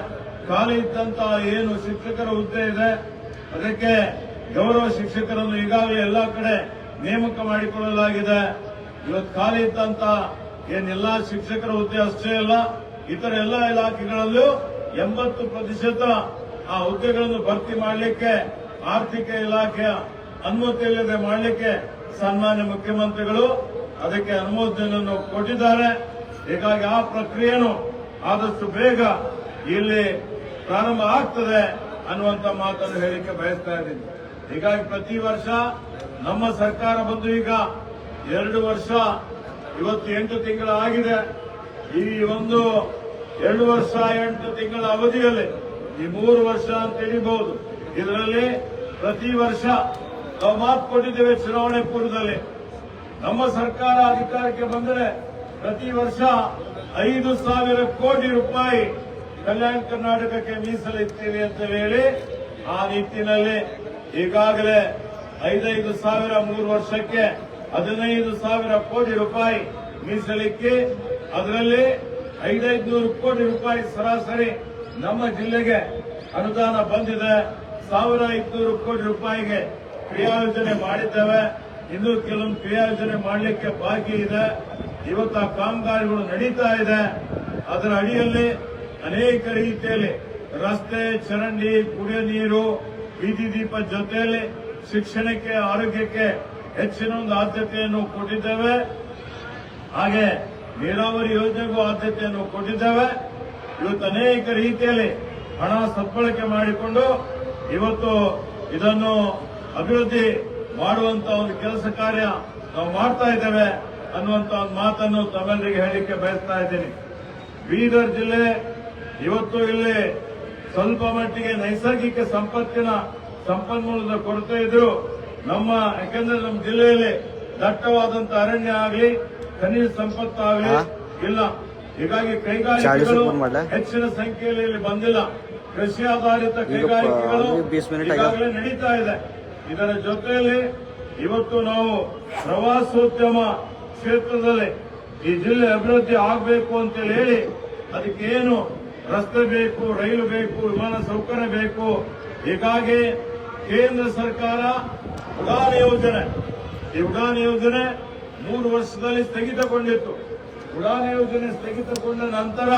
ಖಾಲಿ ಇದ್ದಂತಹ ಏನು ಶಿಕ್ಷಕರ ಹುದ್ದೆ ಇದೆ ಅದಕ್ಕೆ ಗೌರವ ಶಿಕ್ಷಕರನ್ನು ಈಗಾಗಲೇ ಎಲ್ಲಾ ಕಡೆ ನೇಮಕ ಮಾಡಿಕೊಳ್ಳಲಾಗಿದೆ. ಇವತ್ತು ಖಾಲಿ ಇದ್ದಂತ ಏನೆಲ್ಲಾ ಶಿಕ್ಷಕರ ಹುದ್ದೆ ಅಷ್ಟೇ ಅಲ್ಲ, ಇತರ ಎಲ್ಲಾ ಇಲಾಖೆಗಳಲ್ಲೂ 80% ಆ ಹುದ್ದೆಗಳನ್ನು ಭರ್ತಿ ಮಾಡಲಿಕ್ಕೆ ಆರ್ಥಿಕ ಇಲಾಖೆಯ ಅನುಮತಿ ಇಲ್ಲದೆ ಮಾಡಲಿಕ್ಕೆ ಸನ್ಮಾನ್ಯ ಮುಖ್ಯಮಂತ್ರಿಗಳು ಅದಕ್ಕೆ ಅನುಮೋದನೆಯನ್ನು ಕೊಟ್ಟಿದ್ದಾರೆ. ಹೀಗಾಗಿ ಆ ಪ್ರಕ್ರಿಯೆಯನ್ನು ಆದಷ್ಟು ಬೇಗ ಇಲ್ಲಿ ಪ್ರಾರಂಭ ಆಗ್ತದೆ ಅನ್ನುವಂತ ಮಾತನ್ನು ಹೇಳಿಕೆ ಬಯಸ್ತಾ ಇದ್ದೀನಿ. ಹೀಗಾಗಿ ಪ್ರತಿ ವರ್ಷ ನಮ್ಮ ಸರ್ಕಾರ ಬಂದು ಈಗ 2 ವರ್ಷ ಇವತ್ತು 8 ತಿಂಗಳು ಆಗಿದೆ. ಈ ಒಂದು 2 ವರ್ಷ 8 ತಿಂಗಳ ಅವಧಿಯಲ್ಲಿ ಈ 3 ವರ್ಷ ಅಂತ ತಿಳಿಬಹುದು. ಇದರಲ್ಲಿ ಪ್ರತಿ ವರ್ಷ ನಾವು ಮಾತು ಕೊಟ್ಟಿದ್ದೇವೆ. ಚುನಾವಣೆ ಪೂರ್ವದಲ್ಲಿ ನಮ್ಮ ಸರ್ಕಾರ ಅಧಿಕಾರಕ್ಕೆ ಬಂದರೆ ಪ್ರತಿ ವರ್ಷ 5,000 ಕೋಟಿ ರೂಪಾಯಿ ಕಲ್ಯಾಣ ಕರ್ನಾಟಕಕ್ಕೆ ಮೀಸಲಿಡ್ತೀವಿ ಅಂತ ಹೇಳಿ ಆ ನಿಟ್ಟಿನಲ್ಲಿ ಈಗಾಗಲೇ 5,000 3 ವರ್ಷಕ್ಕೆ 15,000 ಕೋಟಿ ರೂಪಾಯಿ ಮೀಸಲಿಕ್ಕಿ ಅದರಲ್ಲಿ 5,500 ಕೋಟಿ ರೂಪಾಯಿ ಸರಾಸರಿ ನಮ್ಮ ಜಿಲ್ಲೆಗೆ ಅನುದಾನ ಬಂದಿದೆ. 1,500 ಕೋಟಿ ರೂಪಾಯಿಗೆ ಕ್ರಿಯಾಯೋಜನೆ ಮಾಡಿದ್ದೇವೆ. ಇನ್ನೂ ಕೆಲವೊಂದು ಕ್ರಿಯಾಯೋಜನೆ ಮಾಡಲಿಕ್ಕೆ ಬಾಕಿ ಇದೆ. ಇವತ್ತು ಆ ಕಾಮಗಾರಿಗಳು ನಡೀತಾ ಇದೆ. ಅದರ ಅಡಿಯಲ್ಲಿ ಅನೇಕ ರೀತಿಯಲ್ಲಿ ರಸ್ತೆ, ಚರಂಡಿ, ಕುಡಿಯುವ ನೀರು, ಬೀದಿ ದೀಪ ಜೊತೆಯಲ್ಲಿ ಶಿಕ್ಷಣಕ್ಕೆ, ಆರೋಗ್ಯಕ್ಕೆ ಹೆಚ್ಚಿನ ಒಂದು ಆದ್ಯತೆಯನ್ನು ಕೊಟ್ಟಿದ್ದೇವೆ. ಹಾಗೆ ನೀರಾವರಿ ಯೋಜನೆಗೂ ಆದ್ಯತೆಯನ್ನು ಕೊಟ್ಟಿದ್ದೇವೆ. ಇವತ್ತು ಅನೇಕ ರೀತಿಯಲ್ಲಿ ಹಣ ಸದ್ಬಳಕೆ ಮಾಡಿಕೊಂಡು ಇವತ್ತು ಇದನ್ನು ಅಭಿವೃದ್ಧಿ ಮಾಡುವಂತ ಒಂದು ಕೆಲಸ ಕಾರ್ಯ ನಾವು ಮಾಡ್ತಾ ಇದ್ದೇವೆ ಅನ್ನುವಂತ ಒಂದು ಮಾತನ್ನು ತಮ್ಮೆಲ್ಲರಿಗೆ ಹೇಳಲಿಕ್ಕೆ ಬಯಸ್ತಾ ಇದ್ದೀನಿ. ಬೀದರ್ ಜಿಲ್ಲೆ ಇವತ್ತು ಇಲ್ಲಿ ಸ್ವಲ್ಪ ಮಟ್ಟಿಗೆ ನೈಸರ್ಗಿಕ ಸಂಪನ್ಮೂಲದ ಕೊರತೆ ಇದ್ರು ಯಾಕೆಂದ್ರೆ ನಮ್ಮ ಜಿಲ್ಲೆಯಲ್ಲಿ ದಟ್ಟವಾದಂತಹ ಅರಣ್ಯ ಆಗಲಿ, ಖನಿಜ ಸಂಪತ್ತಾಗಲಿ ಇಲ್ಲ. ಹೀಗಾಗಿ ಕೈಗಾರಿಕೆಗಳು ಹೆಚ್ಚಿನ ಸಂಖ್ಯೆಯಲ್ಲಿ ಇಲ್ಲಿ ಬಂದಿಲ್ಲ. ಕೃಷಿ ಆಧಾರಿತ ಕೈಗಾರಿಕೆಗಳು ಈಗಾಗಲೇ ನಡೀತಾ ಇದೆ. ಇದರ ಜೊತೆಯಲ್ಲಿ ಇವತ್ತು ನಾವು ಪ್ರವಾಸೋದ್ಯಮ ಕ್ಷೇತ್ರದಲ್ಲಿ ಈ ಜಿಲ್ಲೆ ಅಭಿವೃದ್ಧಿ ಆಗಬೇಕು ಅಂತ ಹೇಳಿ ಅದಕ್ಕೇನು ರಸ್ತೆ ಬೇಕು, ರೈಲು ಬೇಕು, ವಿಮಾನ ಸೌಕರ್ಯ ಬೇಕು. ಹೀಗಾಗಿ ಕೇಂದ್ರ ಸರ್ಕಾರ ಉಡಾನ್ ಯೋಜನೆ, ಈ ಉಡಾನ್ ಯೋಜನೆ 3 ವರ್ಷದಲ್ಲಿ ಸ್ಥಗಿತಗೊಂಡಿತ್ತು. ಉಡಾನ್ ಯೋಜನೆ ಸ್ಥಗಿತಗೊಂಡ ನಂತರ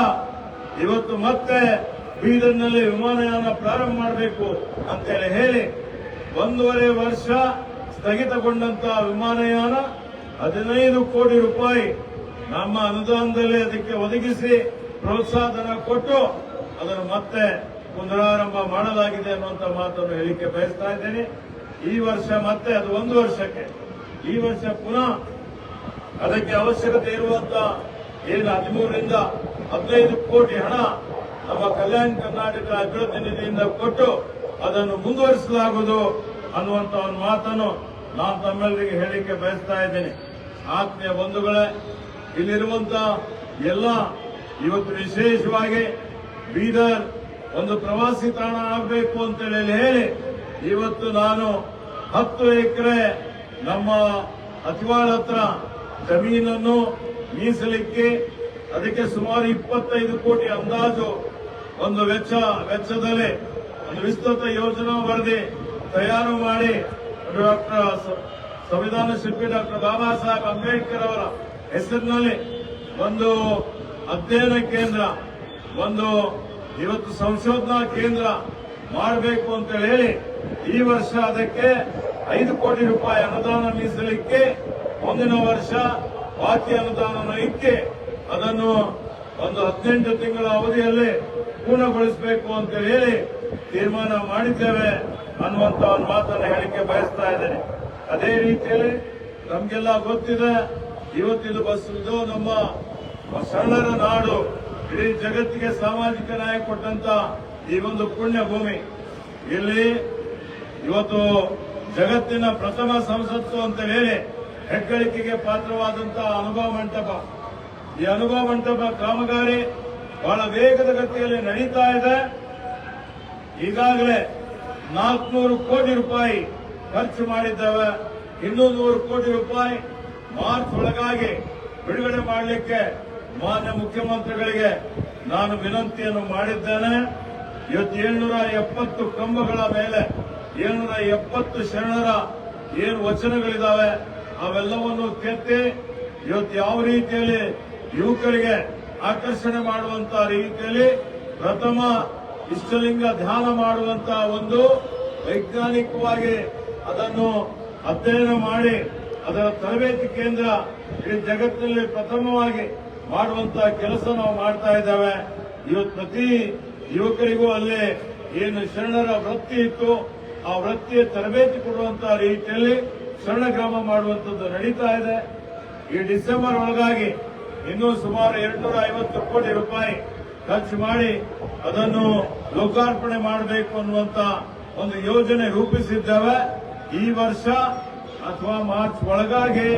ಇವತ್ತು ಮತ್ತೆ ಬೀದರ್ನಲ್ಲಿ ವಿಮಾನಯಾನ ಪ್ರಾರಂಭ ಮಾಡಬೇಕು ಅಂತೇಳಿ ಹೇಳಿ 1.5 ವರ್ಷ ಸ್ಥಗಿತಗೊಂಡಂತಹ ವಿಮಾನಯಾನ 15 ಕೋಟಿ ರೂಪಾಯಿ ನಮ್ಮ ಅನುದಾನದಲ್ಲಿ ಅದಕ್ಕೆ ಒದಗಿಸಿ ಪ್ರೋತ್ಸಾಹಧನ ಕೊಟ್ಟು ಅದನ್ನು ಮತ್ತೆ ಪುನರಾರಂಭ ಮಾಡಲಾಗಿದೆ ಅನ್ನುವಂತ ಮಾತನ್ನು ಹೇಳಿಕೆ ಬಯಸ್ತಾ ಇದ್ದೇನೆ. ಈ ವರ್ಷ ಮತ್ತೆ ಅದು 1 ವರ್ಷಕ್ಕೆ, ಈ ವರ್ಷ ಪುನಃ ಅದಕ್ಕೆ ಅವಶ್ಯಕತೆ ಇರುವಂತಹ ಏನು 13 ರಿಂದ 15 ಕೋಟಿ ಹಣ ನಮ್ಮ ಕಲ್ಯಾಣ ಕರ್ನಾಟಕ ಅಭಿವೃದ್ಧಿ ನಿಧಿಯಿಂದ ಕೊಟ್ಟು ಅದನ್ನು ಮುಂದುವರಿಸಲಾಗುವುದು ಅನ್ನುವಂತ ಒಂದು ಮಾತನ್ನು ನಾನು ತಮ್ಮೆಲ್ಲರಿಗೆ ಹೇಳಿಕೆ ಬಯಸ್ತಾ ಇದ್ದೇನೆ. ಆತ್ಮೀಯ ಬಂಧುಗಳೇ, ಇಲ್ಲಿರುವಂತಹ ಎಲ್ಲ ಇವತ್ತು ವಿಶೇಷವಾಗಿ ಬೀದರ್ ಒಂದು ಪ್ರವಾಸಿ ತಾಣ ಆಗಬೇಕು ಅಂತೇಳಿ ಹೇಳಿ ಇವತ್ತು ನಾನು 10 ಎಕರೆ ನಮ್ಮ ಅತಿವಾಳ ಹತ್ರ ಜಮೀನನ್ನು ಮೀಸಲಿಕ್ಕಿ ಅದಕ್ಕೆ ಸುಮಾರು 25 ಕೋಟಿ ಅಂದಾಜು ಒಂದು ವೆಚ್ಚದಲ್ಲಿ ಒಂದು ವಿಸ್ತೃತ ಯೋಜನಾ ವರದಿ ತಯಾರು ಮಾಡಿ ಡಾಕ್ಟರ್ ಸಂವಿಧಾನ ಶಿಲ್ಪಿ ಡಾಕ್ಟರ್ ಬಾಬಾ ಸಾಹೇಬ್ ಅಂಬೇಡ್ಕರ್ ಅವರ ಹೆಸರಿನಲ್ಲಿ ಒಂದು ಅಧ್ಯಯನ ಕೇಂದ್ರ, ಒಂದು ಇವತ್ತು ಸಂಶೋಧನಾ ಕೇಂದ್ರ ಮಾಡಬೇಕು ಅಂತ ಹೇಳಿ ಈ ವರ್ಷ ಅದಕ್ಕೆ 5 ಕೋಟಿ ರೂಪಾಯಿ ಅನುದಾನ ಮೀಸಲಿಕ್ಕೆ, ಮುಂದಿನ ವರ್ಷ ಬಾಕಿ ಅನುದಾನ ಇಕ್ಕೆ ಅದನ್ನು ಒಂದು 18 ತಿಂಗಳ ಅವಧಿಯಲ್ಲಿ ಪೂರ್ಣಗೊಳಿಸಬೇಕು ಅಂತ ಹೇಳಿ ತೀರ್ಮಾನ ಮಾಡಿದ್ದೇವೆ ಅನ್ನುವಂತ ಒಂದು ಮಾತನ್ನು ಹೇಳಿಕೆ ಬಯಸ್ತಾ ಇದ್ದೇನೆ. ಅದೇ ರೀತಿಯಲ್ಲಿ ನಮಗೆಲ್ಲ ಗೊತ್ತಿದೆ, ಇವತ್ತಿದು ಇದು ನಮ್ಮ ಶರಣರ ನಾಡು, ಇಡೀ ಜಗತ್ತಿಗೆ ಸಾಮಾಜಿಕ ನ್ಯಾಯ ಕೊಟ್ಟಂತ ಈ ಒಂದು ಪುಣ್ಯ ಭೂಮಿ. ಇಲ್ಲಿ ಇವತ್ತು ಜಗತ್ತಿನ ಪ್ರಥಮ ಸಂಸತ್ತು ಅಂತ ಹೇಳಿ ಹೆಗ್ಗಳಿಕೆಗೆ ಪಾತ್ರವಾದಂತಹ ಅನುಭವ ಮಂಟಪ, ಈ ಅನುಭವ ಮಂಟಪ ಕಾಮಗಾರಿ ಬಹಳ ವೇಗದ ಗತಿಯಲ್ಲಿ ನಡೀತಾ ಇದೆ. ಈಗಾಗಲೇ 400 ಕೋಟಿ ರೂಪಾಯಿ ಖರ್ಚು ಮಾಡಿದ್ದೇವೆ. ಇನ್ನೂ 100 ಕೋಟಿ ರೂಪಾಯಿ ಮಾರ್ಚ್ ಒಳಗಾಗಿ ಬಿಡುಗಡೆ ಮಾಡಲಿಕ್ಕೆ ಮಾನ್ಯ ಮುಖ್ಯಮಂತ್ರಿಗಳಿಗೆ ನಾನು ವಿನಂತಿಯನ್ನು ಮಾಡಿದ್ದೇನೆ. ಇವತ್ತು 770 ಕಂಬಗಳ ಮೇಲೆ 770 ಶರಣರ ಏನು ವಚನಗಳಿದಾವೆ ಅವೆಲ್ಲವನ್ನು ಕೆತ್ತಿ ಇವತ್ತು ಯಾವ ರೀತಿಯಲ್ಲಿ ಯುವಕರಿಗೆ ಆಕರ್ಷಣೆ ಮಾಡುವಂತ ರೀತಿಯಲ್ಲಿ ಪ್ರಥಮ ಇಷ್ಟಲಿಂಗ ಧ್ಯಾನ ಮಾಡುವಂತಹ ಒಂದು ವೈಜ್ಞಾನಿಕವಾಗಿ ಅದನ್ನು ಅಧ್ಯಯನ ಮಾಡಿ ಅದರ ತರಬೇತಿ ಕೇಂದ್ರ ಇಡೀ ಜಗತ್ತಿನಲ್ಲಿ ಪ್ರಥಮವಾಗಿ ಮಾಡುವಂತಹ ಕೆಲಸ ನಾವು ಮಾಡ್ತಾ ಇದ್ದೇವೆ. ಇವತ್ತು ಪ್ರತಿ ಯುವಕರಿಗೂ ಅಲ್ಲಿ ಏನು ಶರಣರ ವೃತ್ತಿ ಇತ್ತು ಆ ವೃತ್ತಿಯ ತರಬೇತಿ ಕೊಡುವಂತಹ ರೀತಿಯಲ್ಲಿ ಶರಣ ಗ್ರಾಮ ಮಾಡುವಂತದ್ದು ನಡೀತಾ ಇದೆ. ಈ ಡಿಸೆಂಬರ್ ಒಳಗಾಗಿ ಇನ್ನೂ ಸುಮಾರು 250 ಕೋಟಿ ರೂಪಾಯಿ ಖರ್ಚು ಮಾಡಿ ಅದನ್ನು ಲೋಕಾರ್ಪಣೆ ಮಾಡಬೇಕು ಅನ್ನುವಂತ ಒಂದು ಯೋಜನೆ ರೂಪಿಸಿದ್ದೇವೆ. ಈ ವರ್ಷ ಅಥವಾ ಮಾರ್ಚ್ ಒಳಗಾಗಿ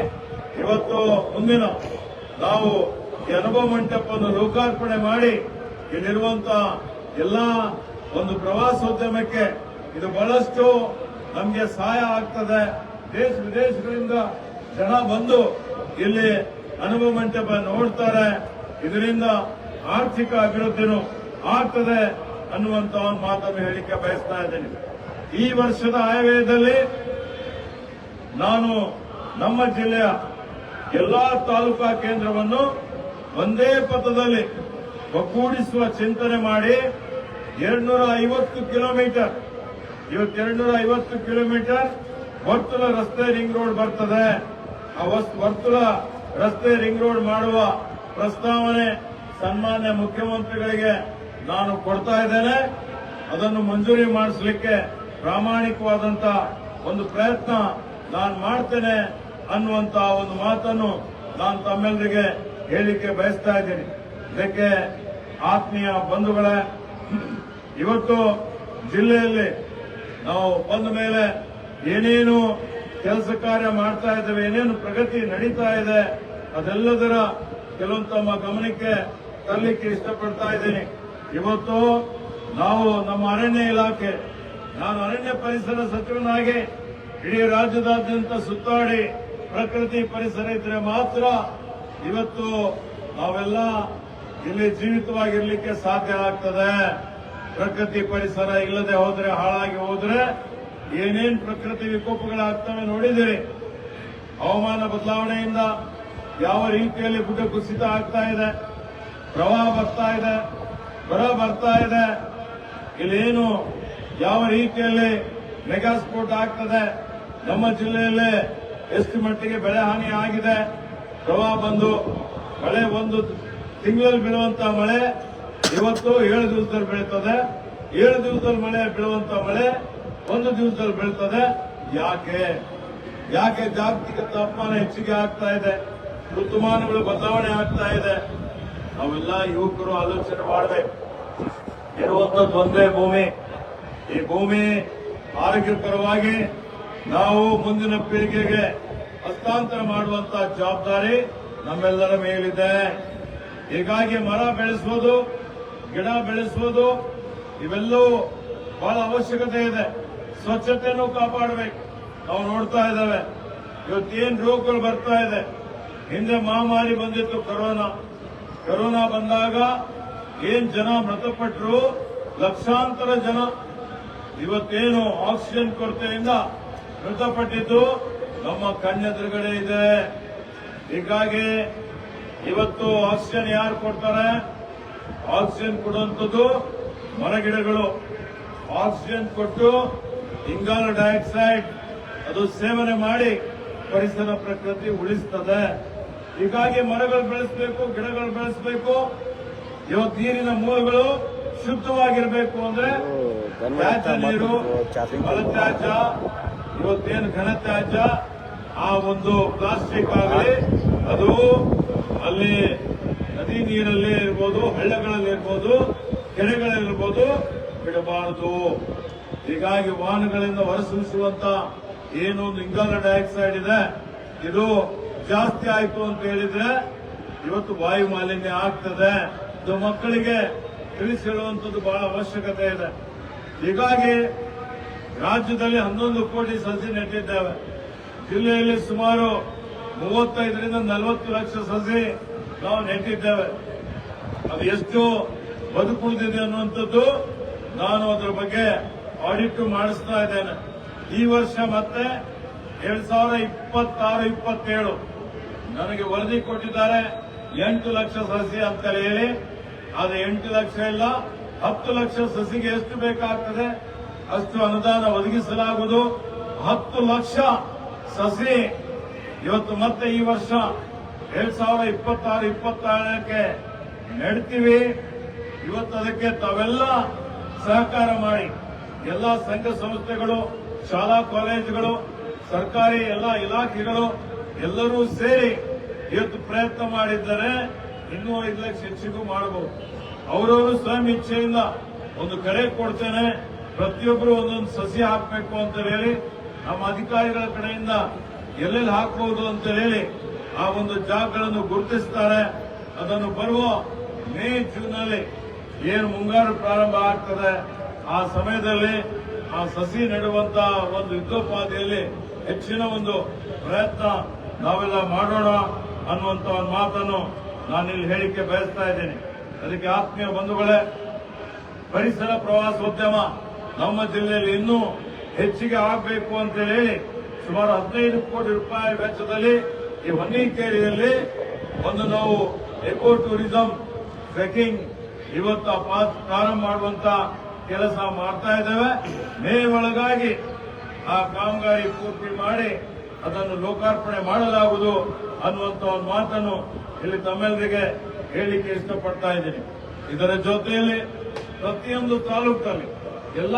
ಇವತ್ತು ಮುಂದಿನ ನಾವು ಈ ಅನುಭವ ಮಂಟಪವನ್ನು ಲೋಕಾರ್ಪಣೆ ಮಾಡಿ ಇಲ್ಲಿರುವಂತಹ ಎಲ್ಲಾ ಒಂದು ಪ್ರವಾಸೋದ್ಯಮಕ್ಕೆ ಇದು ಬಹಳಷ್ಟು ನಮಗೆ ಸಹಾಯ ಆಗ್ತದೆ. ದೇಶ ವಿದೇಶಗಳಿಂದ ಜನ ಬಂದು ಇಲ್ಲಿ ಅನುಭವ ಮಂಟಪ ನೋಡ್ತಾರೆ. ಇದರಿಂದ ಆರ್ಥಿಕ ಅಭಿವೃದ್ಧಿನೂ ಆಗ್ತದೆ ಅನ್ನುವಂತ ಒಂದು ಮಾತನ್ನು ಹೇಳಿಕೆ ಬಯಸ್ತಾ ಇದ್ದೇನೆ. ಈ ವರ್ಷದ ಆಯವ್ಯಯದಲ್ಲಿ ನಾನು ನಮ್ಮ ಜಿಲ್ಲೆಯ ಎಲ್ಲಾ ತಾಲೂಕಾ ಕೇಂದ್ರವನ್ನು ಒಂದೇ ಪಥದಲ್ಲಿ ಒಗ್ಗೂಡಿಸುವ ಚಿಂತನೆ ಮಾಡಿ 250 ಕಿಲೋಮೀಟರ್, ಇವತ್ತು 250 ಕಿಲೋಮೀಟರ್ ವರ್ತುಲ ರಸ್ತೆ ರಿಂಗ್ ರೋಡ್ ಬರ್ತದೆ. ಆ ವರ್ತುಲ ರಸ್ತೆ ರಿಂಗ್ ರೋಡ್ ಮಾಡುವ ಪ್ರಸ್ತಾವನೆ ಸನ್ಮಾನ್ಯ ಮುಖ್ಯಮಂತ್ರಿಗಳಿಗೆ ನಾನು ಕೊಡ್ತಾ ಇದ್ದೇನೆ. ಅದನ್ನು ಮಂಜೂರಿ ಮಾಡಿಸಲಿಕ್ಕೆ ಪ್ರಾಮಾಣಿಕವಾದಂತ ಒಂದು ಪ್ರಯತ್ನ ನಾನು ಮಾಡ್ತೇನೆ ಅನ್ನುವಂತ ಒಂದು ಮಾತನ್ನು ನಾನು ತಮ್ಮೆಲ್ಲರಿಗೆ ಹೇಳಿಕೆ ಬಯಸ್ತಾ ಇದ್ದೀನಿ. ಇದಕ್ಕೆ ಆತ್ಮೀಯ ಬಂಧುಗಳೇ, ಇವತ್ತು ಜಿಲ್ಲೆಯಲ್ಲಿ ನಾವು ಬಂದ ಮೇಲೆ ಏನೇನು ಕೆಲಸ ಕಾರ್ಯ ಮಾಡ್ತಾ ಇದ್ದೇವೆ, ಏನೇನು ಪ್ರಗತಿ ನಡೀತಾ ಇದೆ ಅದೆಲ್ಲದರ ಕೆಲವೊಂದು ತಮ್ಮ ಗಮನಕ್ಕೆ ತರಲಿಕ್ಕೆ ಇಷ್ಟಪಡ್ತಾ ಇದ್ದೀನಿ. ಇವತ್ತು ನಾವು ನಮ್ಮ ಅರಣ್ಯ ಇಲಾಖೆ, ನಾನು ಅರಣ್ಯ ಪರಿಸರ ಸಚಿವನಾಗಿ ಇಡೀ ರಾಜ್ಯದಾದ್ಯಂತ ಸುತ್ತಾಡಿ ಪ್ರಕೃತಿ ಪರಿಸರ ಇದ್ರೆ ಮಾತ್ರ ಇವತ್ತು ನಾವೆಲ್ಲ ಇಲ್ಲಿ ಜೀವಿತವಾಗಿರ್ಲಿಕ್ಕೆ ಸಾಧ್ಯ ಆಗ್ತದೆ. ಪ್ರಕೃತಿ ಪರಿಸರ ಇಲ್ಲದೆ ಹೋದ್ರೆ, ಹಾಳಾಗಿ ಹೋದ್ರೆ ಏನೇನ್ ಪ್ರಕೃತಿ ವಿಕೋಪಗಳಾಗ್ತವೆ ನೋಡಿದಿರಿ. ಹವಾಮಾನ ಬದಲಾವಣೆಯಿಂದ ಯಾವ ರೀತಿಯಲ್ಲಿ ಗುಡ್ಡ ಕುಸಿತ ಆಗ್ತಾ ಇದೆ, ಪ್ರವಾಹ ಬರ್ತಾ ಇದೆ, ಬರ ಬರ್ತಾ ಇದೆ. ಇಲ್ಲೇನು ಯಾವ ರೀತಿಯಲ್ಲಿ ಮೆಗಾ ಸ್ಫೋಟ ಆಗ್ತದೆ, ನಮ್ಮ ಜಿಲ್ಲೆಯಲ್ಲಿ ಎಷ್ಟು ಮಟ್ಟಿಗೆ ಬೆಳೆ ಹಾನಿ ಆಗಿದೆ. ಪ್ರವಾಹ ಬಂದು ಮಳೆ ಒಂದು ತಿಂಗಳಲ್ಲಿ ಬೀಳುವಂತಹ ಮಳೆ ಇವತ್ತು 7 ದಿವಸದಲ್ಲಿ ಬೀಳ್ತದೆ. 7 ದಿವಸದಲ್ಲಿ ಮಳೆ ಬೀಳುವಂತ ಮಳೆ 1 ದಿವಸದಲ್ಲಿ ಬೀಳ್ತದೆ. ಯಾಕೆ ಜಾಗತಿಕ ತಾಪಮಾನ ಹೆಚ್ಚಿಗೆ ಆಗ್ತಾ ಇದೆ, ಋತುಮಾನಗಳು ಬದಲಾವಣೆ ಆಗ್ತಾ ಇದೆ. ನಾವೆಲ್ಲ ಯುವಕರು ಆಲೋಚನೆ ಮಾಡಬೇಕು. ಇರುವಂತದ್ದು ಒಂದೇ ಭೂಮಿ. ಈ ಭೂಮಿ ಆರೋಗ್ಯಕರವಾಗಿ ನಾವು ಮುಂದಿನ ಪೀಳಿಗೆಗೆ ಹಸ್ತಾಂತರ ಮಾಡುವಂತಹ ಜವಾಬ್ದಾರಿ ನಮ್ಮೆಲ್ಲರ ಮೇಲಿದೆ. ಹೀಗಾಗಿ ಮರ ಬೆಳೆಸುವುದು, ಗಿಡ ಬೆಳೆಸುವುದು ಇವೆಲ್ಲವೂ ಬಹಳ ಅವಶ್ಯಕತೆ ಇದೆ. ಸ್ವಚ್ಛತೆಯನ್ನು ಕಾಪಾಡಬೇಕು. ನಾವು ನೋಡ್ತಾ ಇದ್ದೇವೆ ಇವತ್ತೇನು ರೋಗಗಳು ಬರ್ತಾ ಇದೆ. ಹಿಂದೆ ಮಹಾಮಾರಿ ಬಂದಿತ್ತು ಕರೋನಾ ಬಂದಾಗ ಏನ್ ಜನ ಮೃತಪಟ್ಟರು, ಲಕ್ಷಾಂತರ ಜನ ಇವತ್ತೇನು ಆಕ್ಸಿಜನ್ ಕೊರತೆಯಿಂದ ಮೃತಪಟ್ಟಿದ್ದು ನಮ್ಮ ಕಣ್ಣೆದುರುಗಡೆ ಇದೆ. ಹೀಗಾಗಿ ಇವತ್ತು ಆಕ್ಸಿಜನ್ ಯಾರು ಕೊಡ್ತಾರೆ? ಆಕ್ಸಿಜನ್ ಕೊಡುವಂಥದ್ದು ಮರಗಿಡಗಳು. ಆಕ್ಸಿಜನ್ ಕೊಟ್ಟು ಇಂಗಾಲ ಡೈಆಕ್ಸೈಡ್ ಅದು ಸೇವನೆ ಮಾಡಿ ಪರಿಸರ ಪ್ರಕೃತಿ ಉಳಿಸ್ತದೆ. ಹೀಗಾಗಿ ಮರಗಳು ಬೆಳೆಸಬೇಕು, ಗಿಡಗಳು ಬೆಳೆಸಬೇಕು. ಇವತ್ತು ನೀರಿನ ಮೂಲಗಳು ಶುದ್ಧವಾಗಿರಬೇಕು ಅಂದ್ರೆ ತ್ಯಾಜ್ಯ ನೀರು, ಮಲತ್ಯಾಜ್ಯ, ಇವತ್ತೇನು ಘನತ್ಯಾಜ್ಯ, ಆ ಒಂದು ಪ್ಲಾಸ್ಟಿಕ್ ಆಗಲಿ ಅದು ಅಲ್ಲಿ ನದಿ ನೀರಲ್ಲಿ ಇರ್ಬೋದು, ಹಳ್ಳಗಳಲ್ಲಿ ಇರ್ಬೋದು, ಕೆರೆಗಳಲ್ಲಿರ್ಬೋದು, ಬಿಡಬಾರದು. ಹೀಗಾಗಿ ವಾಹನಗಳಿಂದ ಹೊರಸೂಸುವಂತ ಏನು ಇಂಗಾಲ ಡೈಆಕ್ಸೈಡ್ ಇದೆ ಇದು ಜಾಸ್ತಿ ಆಯ್ತು ಅಂತ ಹೇಳಿದ್ರೆ ಇವತ್ತು ವಾಯು ಮಾಲಿನ್ಯ ಆಗ್ತದೆ. ಇದು ಮಕ್ಕಳಿಗೆ ತಿಳಿಸಿ ಹೇಳುವಂಥದ್ದು ಬಹಳ ಅವಶ್ಯಕತೆ ಇದೆ. ಹೀಗಾಗಿ ರಾಜ್ಯದಲ್ಲಿ 11 ಕೋಟಿ ಸಸಿ ನೆಟ್ಟಿದ್ದೇವೆ. ಜಿಲ್ಲೆಯಲ್ಲಿ ಸುಮಾರು 35ರಿಂದ 40 ಲಕ್ಷ ಸಸಿ ನಾವು ನೆಟ್ಟಿದ್ದೇವೆ. ಅದು ಎಷ್ಟು ಬದುಕುಳಿದಿದೆ ಅನ್ನುವಂಥದ್ದು ನಾನು ಅದರ ಬಗ್ಗೆ ಆಡಿಟ್ ಮಾಡಿಸ್ತಾ ಇದ್ದೇನೆ. ಈ ವರ್ಷ ಮತ್ತೆ 2026-27 ನನಗೆ ವರದಿ ಕೊಟ್ಟಿದ್ದಾರೆ 8 ಲಕ್ಷ ಸಸಿ ಅಂತ ಹೇಳಿ. ಅದು 8 ಲಕ್ಷ ಇಲ್ಲ, 10 ಲಕ್ಷ ಸಸಿಗೆ ಎಷ್ಟು ಬೇಕಾಗ್ತದೆ ಅಷ್ಟು ಅನುದಾನ ಒದಗಿಸಲಾಗುವುದು. 10 ಲಕ್ಷ ಸಸಿ ಇವತ್ತು ಮತ್ತೆ ಈ ವರ್ಷ 2026-27ಕ್ಕೆ ನೆಡ್ತೀವಿ. ಇವತ್ತು ಅದಕ್ಕೆ ತಾವೆಲ್ಲ ಸಹಕಾರ ಮಾಡಿ, ಎಲ್ಲ ಸಂಘ ಸಂಸ್ಥೆಗಳು, ಶಾಲಾ ಕಾಲೇಜುಗಳು, ಸರ್ಕಾರಿ ಎಲ್ಲ ಇಲಾಖೆಗಳು ಎಲ್ಲರೂ ಸೇರಿ ಇವತ್ತು ಪ್ರಯತ್ನ ಮಾಡಿದ್ದಾರೆ. ಇನ್ನೂ 5 ಲಕ್ಷ ಹೆಚ್ಚಿಗೂ ಮಾಡಬಹುದು. ಅವರವರು ಸ್ವಯಂ ಇಚ್ಛೆಯಿಂದ ಒಂದು ಕರೆ ಕೊಡ್ತೇನೆ, ಪ್ರತಿಯೊಬ್ಬರು ಒಂದೊಂದು ಸಸಿ ಹಾಕಬೇಕು ಅಂತ ಹೇಳಿ ನಮ್ಮ ಅಧಿಕಾರಿಗಳ ಕಡೆಯಿಂದ ಎಲ್ಲೆಲ್ಲಿ ಹಾಕಬಹುದು ಅಂತ ಹೇಳಿ ಆ ಒಂದು ಜಾಗಗಳನ್ನು ಗುರುತಿಸ್ತಾರೆ. ಅದನ್ನು ಬರುವ ಮೇ ಜೂನ್ನಲ್ಲಿ ಏನು ಮುಂಗಾರು ಪ್ರಾರಂಭ ಆಗ್ತದೆ ಆ ಸಮಯದಲ್ಲಿ ಆ ಸಸಿ ನೆಡುವಂತ ಒಂದು ಯುದ್ಧೋಪಾದಿಯಲ್ಲಿ ಹೆಚ್ಚಿನ ಒಂದು ಪ್ರಯತ್ನ ನಾವೆಲ್ಲ ಮಾಡೋಣ ಅನ್ನುವಂತ ಒಂದು ಮಾತನ್ನು ನಾನಿಲ್ಲಿ ಹೇಳಿಕೆ ಬಯಸ್ತಾ ಇದ್ದೇನೆ. ಅದಕ್ಕೆ ಆತ್ಮೀಯ ಬಂಧುಗಳೇ, ಪರಿಸರ ಪ್ರವಾಸೋದ್ಯಮ ನಮ್ಮ ಜಿಲ್ಲೆಯಲ್ಲಿ ಇನ್ನೂ ಹೆಚ್ಚಿಗೆ ಆಗಬೇಕು ಅಂತ ಹೇಳಿ ಸುಮಾರು 15 ಕೋಟಿ ರೂಪಾಯಿ ವೆಚ್ಚದಲ್ಲಿ ಈ ಹೊನ್ನಿಕೇರಿಯಲ್ಲಿ ಒಂದು ನಾವು ಎಕೋ ಟೂರಿಸಂ ಟ್ರೆಕಿಂಗ್ ಇವತ್ತು ಪ್ರಾರಂಭ ಮಾಡುವಂತ ಕೆಲಸ ಮಾಡ್ತಾ ಇದ್ದೇವೆ. ಮೇ ಒಳಗಾಗಿ ಆ ಕಾಮಗಾರಿ ಪೂರ್ತಿ ಮಾಡಿ ಅದನ್ನು ಲೋಕಾರ್ಪಣೆ ಮಾಡಲಾಗುವುದು ಅನ್ನುವಂತ ಒಂದು ಮಾತನ್ನು ಇಲ್ಲಿ ತಮ್ಮೆಲ್ಲರಿಗೆ ಹೇಳಲಿಕ್ಕೆ ಇಷ್ಟಪಡ್ತಾ ಇದ್ದೀನಿ. ಇದರ ಜೊತೆಯಲ್ಲಿ ಪ್ರತಿಯೊಂದು ತಾಲೂಕಲ್ಲಿ ಎಲ್ಲ